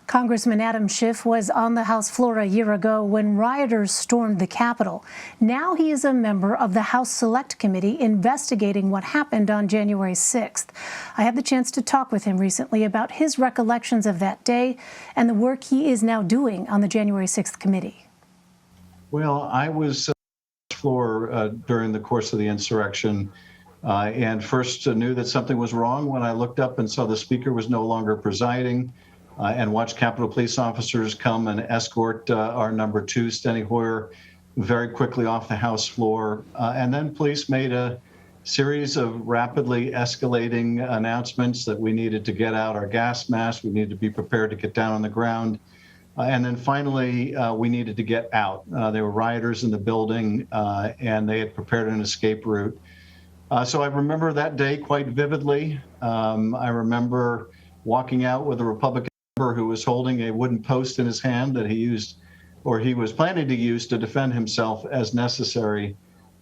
Congressman Adam Schiff was on the House floor a year ago when rioters stormed the Capitol. Now he is a member of the House Select Committee investigating what happened on January 6th. I had the chance to talk with him recently about his recollections of that day and the work he is now doing on the January 6th committee. Well, I was on the floor during the course of the insurrection and first knew that something was wrong when I looked up and saw the speaker was no longer presiding. And watched Capitol Police officers come and escort our number 2, Steny Hoyer, very quickly off the House floor. And then police made a series of rapidly escalating announcements that we needed to get out our gas masks, we needed to be prepared to get down on the ground. And then finally, we needed to get out. There were rioters in the building, and they had prepared an escape route. So I remember that day quite vividly. I remember walking out with a Republican who was holding a wooden post in his hand that he used, or he was planning to use, to defend himself as necessary.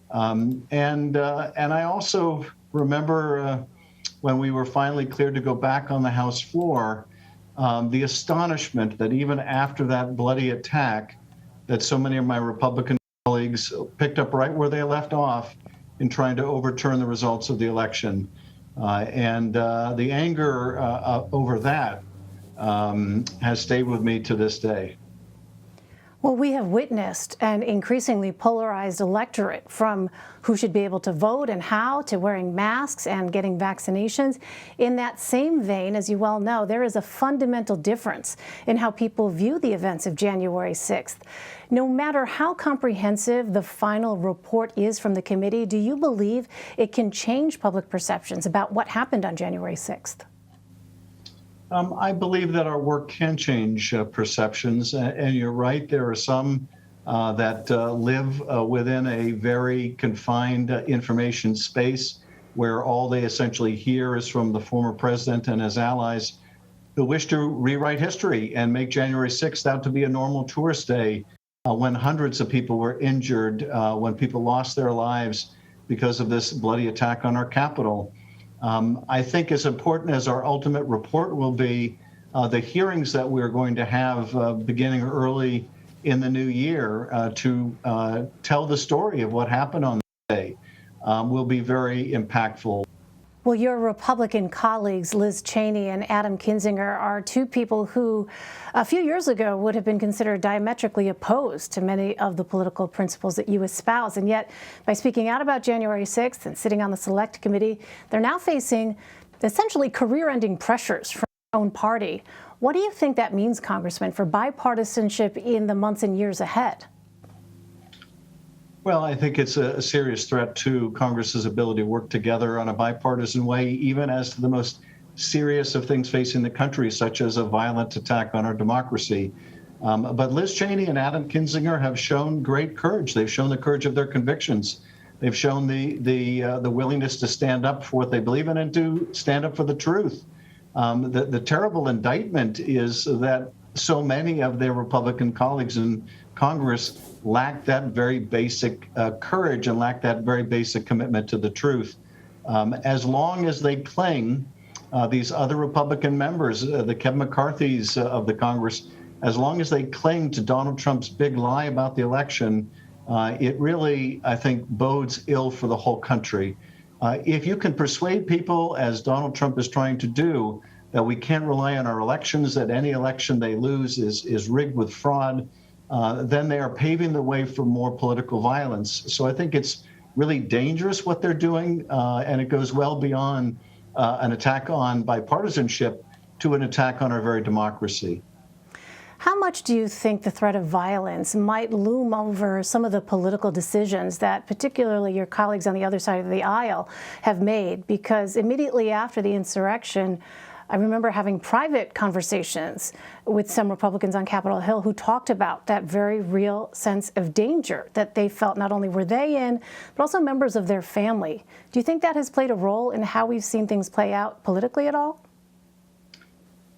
And I also remember when we were finally cleared to go back on the House floor, the astonishment that even after that bloody attack, that so many of my Republican colleagues picked up right where they left off in trying to overturn the results of the election. And the anger over that has stayed with me to this day. Well, we have witnessed an increasingly polarized electorate, from who should be able to vote and how, to wearing masks and getting vaccinations. In that same vein, as you well know, there is a fundamental difference in how people view the events of January 6th. No matter how comprehensive the final report is from the committee, do you believe it can change public perceptions about what happened on January 6th? I believe that our work can change perceptions, and you're right, there are some that live within a very confined information space where all they essentially hear is from the former president and his allies, who wish to rewrite history and make January 6th out to be a normal tourist day when hundreds of people were injured, when people lost their lives because of this bloody attack on our Capitol. I think as important as our ultimate report will be, the hearings that we're going to have beginning early in the new year to tell the story of what happened on that day will be very impactful. Well, your Republican colleagues, Liz Cheney and Adam Kinzinger, are two people who a few years ago would have been considered diametrically opposed to many of the political principles that you espouse. And yet, by speaking out about January 6th and sitting on the Select Committee, they're now facing essentially career-ending pressures from their own party. What do you think that means, Congressman, for bipartisanship in the months and years ahead? Well, I think it's a serious threat to Congress's ability to work together on a bipartisan way, even as to the most serious of things facing the country, such as a violent attack on our democracy. But Liz Cheney and Adam Kinzinger have shown great courage. They've shown the courage of their convictions. They've shown the willingness to stand up for what they believe in and to stand up for the truth. The terrible indictment is that so many of their Republican colleagues in Congress lack that very basic courage and lack that very basic commitment to the truth. As long as they cling, these other Republican members, the Kevin McCarthy's of the Congress, as long as they cling to Donald Trump's big lie about the election, it really, I think, bodes ill for the whole country. If you can persuade people, as Donald Trump is trying to do, that we can't rely on our elections, that any election they lose is rigged with fraud, then they are paving the way for more political violence. So I think it's really dangerous what they're doing, and it goes well beyond an attack on bipartisanship to an attack on our very democracy. How much do you think the threat of violence might loom over some of the political decisions that particularly your colleagues on the other side of the aisle have made? Because immediately after the insurrection, I remember having private conversations with some Republicans on Capitol Hill who talked about that very real sense of danger that they felt not only were they in, but also members of their family. Do you think that has played a role in how we've seen things play out politically at all?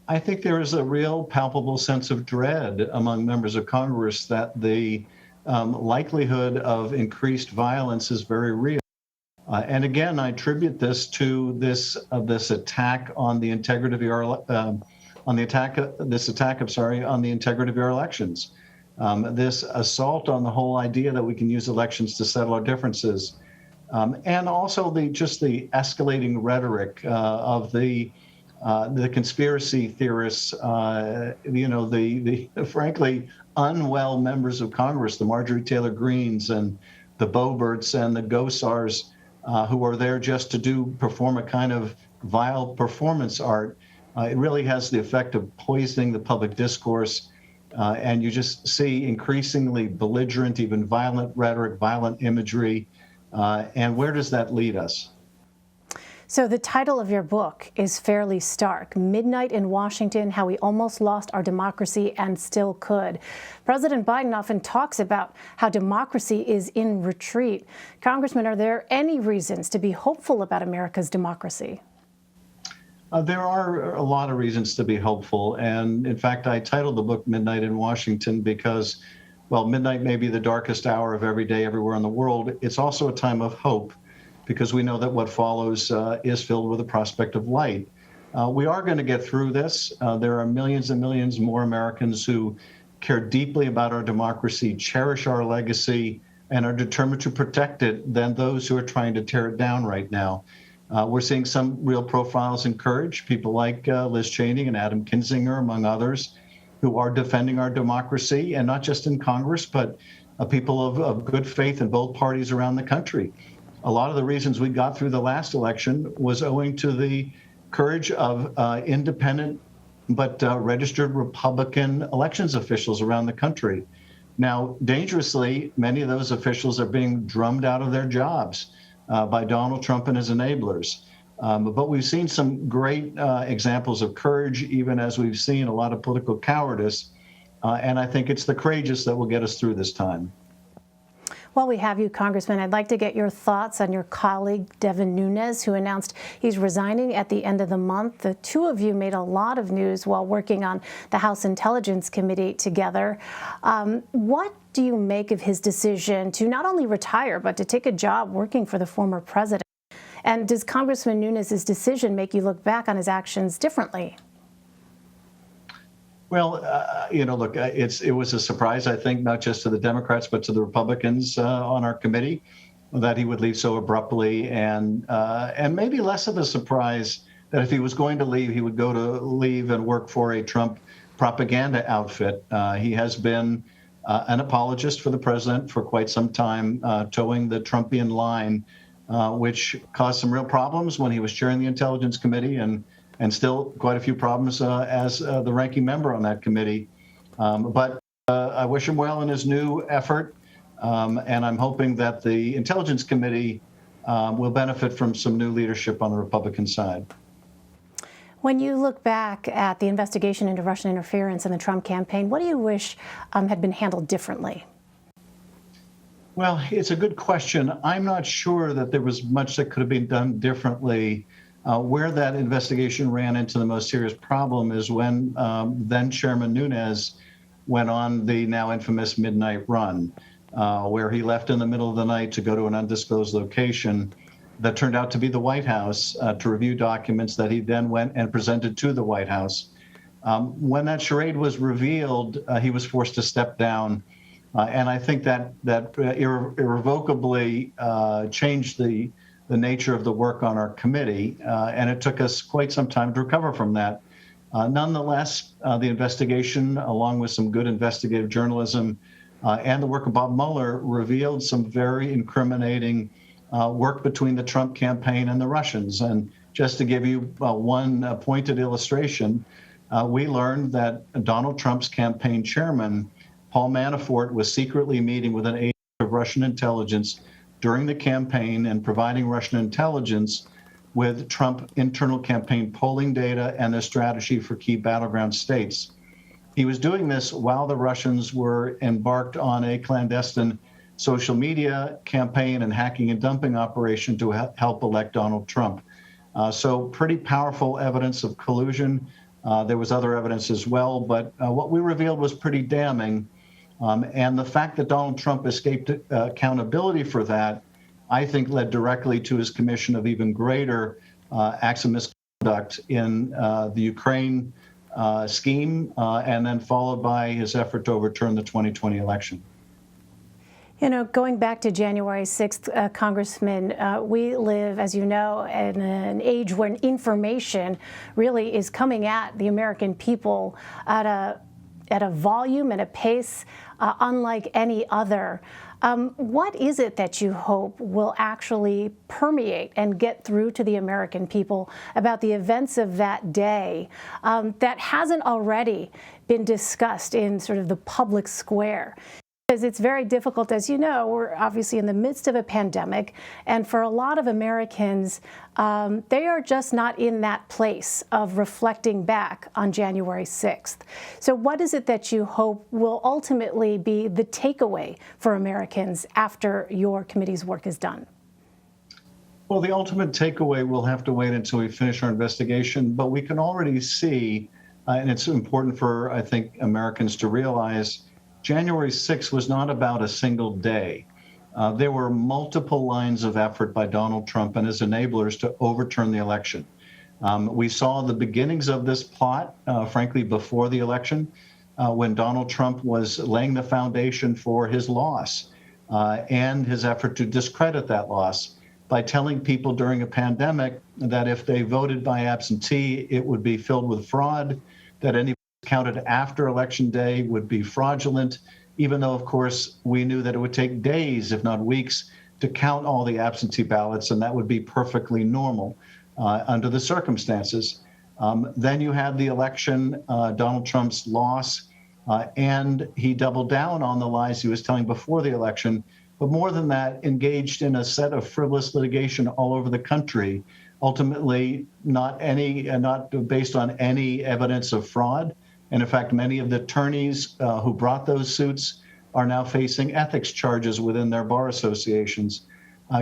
I think there is a real palpable sense of dread among members of Congress that the likelihood of increased violence is very real. And again, I attribute this to this attack on the integrity of on the attack, on the integrity of our elections. This assault on the whole idea that we can use elections to settle our differences. And also the escalating rhetoric of the conspiracy theorists, the frankly unwell members of Congress, the Marjorie Taylor Greenes and the Boeberts and the Gosars, who are there just to perform a kind of vile performance art. It really has the effect of poisoning the public discourse. And you just see increasingly belligerent, even violent rhetoric, violent imagery. And where does that lead us? So the title of your book is fairly stark: Midnight in Washington, How We Almost Lost Our Democracy and Still Could. President Biden often talks about how democracy is in retreat. Congressman, are there any reasons to be hopeful about America's democracy? There are a lot of reasons to be hopeful. And in fact, I titled the book Midnight in Washington because, well, midnight may be the darkest hour of every day everywhere in the world. It's also a time of hope, because we know that what follows is filled with the prospect of light. We are going to get through this. There are millions and millions more Americans who care deeply about our democracy, cherish our legacy, and are determined to protect it than those who are trying to tear it down right now. We're seeing some real profiles in courage, people like Liz Cheney and Adam Kinzinger, among others, who are defending our democracy, and not just in Congress, but people of good faith in both parties around the country. A lot of the reasons we got through the last election was owing to the courage of independent but registered Republican elections officials around the country. Now, dangerously, many of those officials are being drummed out of their jobs by Donald Trump and his enablers. But we've seen some great examples of courage, even as we've seen a lot of political cowardice. And I think it's the courageous that will get us through this time. While we have you, Congressman, I'd like to get your thoughts on your colleague, Devin Nunes, who announced he's resigning at the end of the month. The two of you made a lot of news while working on the House Intelligence Committee together. What do you make of his decision to not only retire, but to take a job working for the former president? And does Congressman Nunes' decision make you look back on his actions differently? Well, look, it was a surprise, I think, not just to the Democrats, but to the Republicans on our committee, that he would leave so abruptly, and maybe less of a surprise that if he was going to leave, he would leave and work for a Trump propaganda outfit. He has been an apologist for the president for quite some time, towing the Trumpian line, which caused some real problems when he was chairing the Intelligence Committee, and still quite a few problems as the ranking member on that committee. But I wish him well in his new effort, and I'm hoping that the Intelligence Committee will benefit from some new leadership on the Republican side. When you look back at the investigation into Russian interference in the Trump campaign, what do you wish had been handled differently? Well, it's a good question. I'm not sure that there was much that could have been done differently. Where that investigation ran into the most serious problem is when then Chairman Nunes went on the now infamous midnight run, where he left in the middle of the night to go to an undisclosed location that turned out to be the White House to review documents that he then went and presented to the White House. When that charade was revealed, he was forced to step down. And I think that irrevocably changed the nature of the work on our committee, and it took us quite some time to recover from that. Nonetheless, the investigation, along with some good investigative journalism and the work of Bob Mueller, revealed some very incriminating work between the Trump campaign and the Russians. And just to give you one pointed illustration, we learned that Donald Trump's campaign chairman, Paul Manafort, was secretly meeting with an agent of Russian intelligence during the campaign and providing Russian intelligence with Trump internal campaign polling data and their strategy for key battleground states. He was doing this while the Russians were embarked on a clandestine social media campaign and hacking and dumping operation to help elect Donald Trump. So pretty powerful evidence of collusion. There was other evidence as well, but what we revealed was pretty damning. And the fact that Donald Trump escaped accountability for that, I think, led directly to his commission of even greater acts of misconduct in the Ukraine scheme, and then followed by his effort to overturn the 2020 election. You know, going back to January 6th, Congressman, we live, as you know, in an age when information really is coming at the American people at a volume and a pace unlike any other. What is it that you hope will actually permeate and get through to the American people about the events of that day that hasn't already been discussed in sort of the public square? Because it's very difficult, as you know, we're obviously in the midst of a pandemic, and for a lot of Americans, they are just not in that place of reflecting back on January 6th. So what is it that you hope will ultimately be the takeaway for Americans after your committee's work is done? Well, the ultimate takeaway will have to wait until we finish our investigation, but we can already see, and it's important for, I think, Americans to realize, January 6th was not about a single day. There were multiple lines of effort by Donald Trump and his enablers to overturn the election. We saw the beginnings of this plot, frankly, before the election, when Donald Trump was laying the foundation for his loss and his effort to discredit that loss by telling people during a pandemic that if they voted by absentee, it would be filled with fraud, that any counted after Election Day would be fraudulent, even though, of course, we knew that it would take days, if not weeks, to count all the absentee ballots, and that would be perfectly normal under the circumstances. Then you had the election, Donald Trump's loss, and he doubled down on the lies he was telling before the election, but more than that, engaged in a set of frivolous litigation all over the country, ultimately not based on any evidence of fraud. And in fact, many of the attorneys who brought those suits are now facing ethics charges within their bar associations.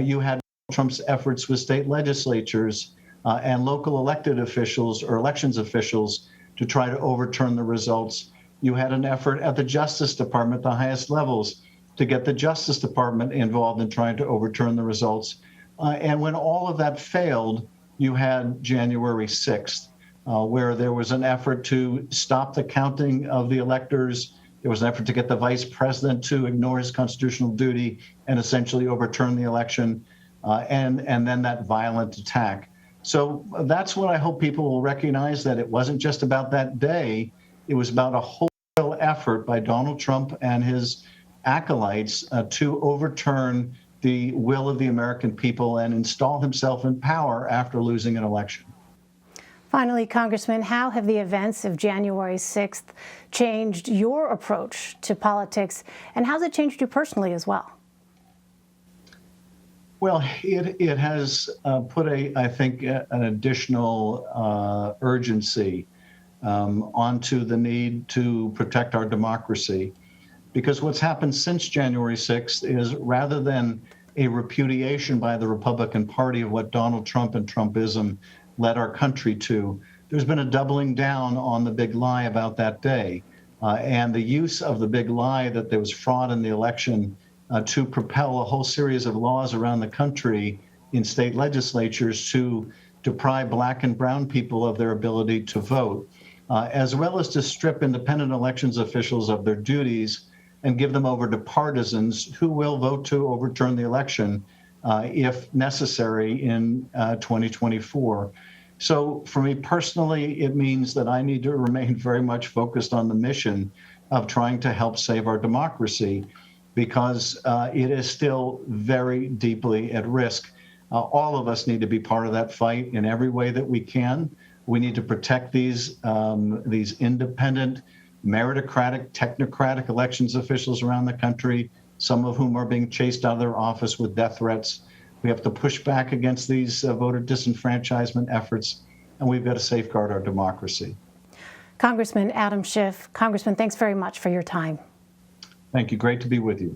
You had Trump's efforts with state legislatures and local elected officials or elections officials to try to overturn the results. You had an effort at the Justice Department, the highest levels, to get the Justice Department involved in trying to overturn the results. And when all of that failed, you had January 6th. Where there was an effort to stop the counting of the electors. There was an effort to get the vice president to ignore his constitutional duty and essentially overturn the election, and then that violent attack. So that's what I hope people will recognize, that it wasn't just about that day. It was about a wholesale effort by Donald Trump and his acolytes to overturn the will of the American people and install himself in power after losing an election. Finally, Congressman, how have the events of January 6th changed your approach to politics, and how's it changed you personally as well? Well, it has put I think, an additional urgency onto the need to protect our democracy. Because what's happened since January 6th is, rather than a repudiation by the Republican Party of what Donald Trump and Trumpism led our country to, there's been a doubling down on the big lie about that day. And the use of the big lie that there was fraud in the election to propel a whole series of laws around the country in state legislatures to deprive Black and brown people of their ability to vote, as well as to strip independent elections officials of their duties and give them over to partisans who will vote to overturn the election if necessary in 2024. So for me personally, it means that I need to remain very much focused on the mission of trying to help save our democracy, because it is still very deeply at risk. All of us need to be part of that fight in every way that we can. We need to protect these independent, meritocratic, technocratic elections officials around the country, some of whom are being chased out of their office with death threats. We have to push back against these voter disenfranchisement efforts, and we've got to safeguard our democracy. Congressman Adam Schiff. Congressman, thanks very much for your time. Thank you. Great to be with you.